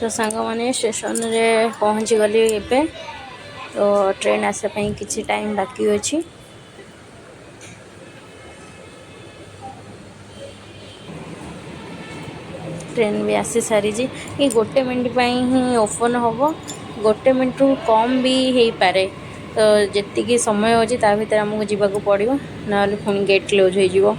तो सांग मैंने स्टेशन रे पहुँची गली एबे तो ट्रेन आसापी किसी टाइम बाकी अच्छी ट्रेन भी आसी सारी ये गोटे मिनट ही ओपन हम गोटे मिनट रु कम भी हो पारे तो जी समय अच्छी ता भर आमको जावाक पड़ो ना पुणी गेट क्लोज हो।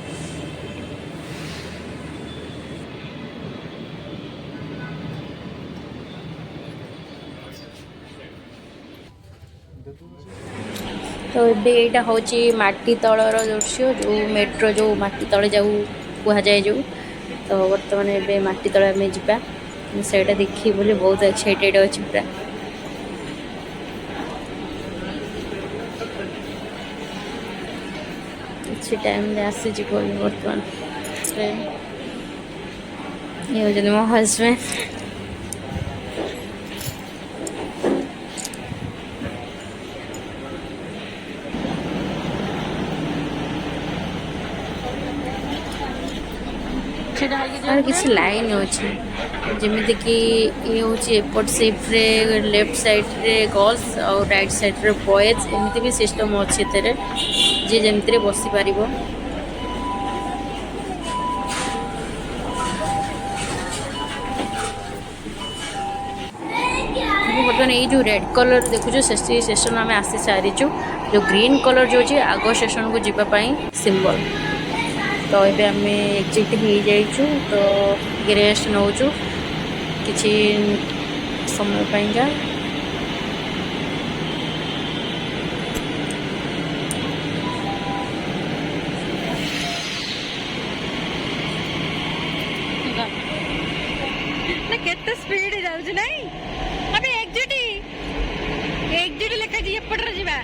तो ये हूँ माटी तलर दृश्य जो मेट्रो जो माटी तले जाऊ कहुए जो तो बर्तमान ए माटी तले आम जा से देखी बोली बहुत एक्साइटेड अच्छी पूरा किसी टाइम आसी बर्तमान ये हूँ मो हजबैंड और किसी लाइन अच्छी जमीती कि ये हूँ एपट सिफ्ट्रे लेफ्ट साइड्रे गर्ल्स और राइट साइड्रे बॉयज एमती भी सिस्टम अच्छी जी जमीती बसी पार बर्तमान ये जो रेड कलर देखु स्टेशन आम आसी सारी जो ग्रीन कलर जो आग स्टेशन को जीवाई सिंबल तो ये आम एग्जिट हो जाइचु तो रेस्ट नौचु किसी समय पाइंका केते स्पीड जाउछ नहीं अबे एग्जिट लेखा जी एपटर जीवा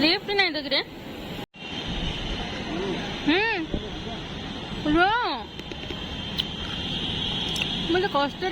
लिफ्ट नहीं देख रे रो मुझे कष्ट रे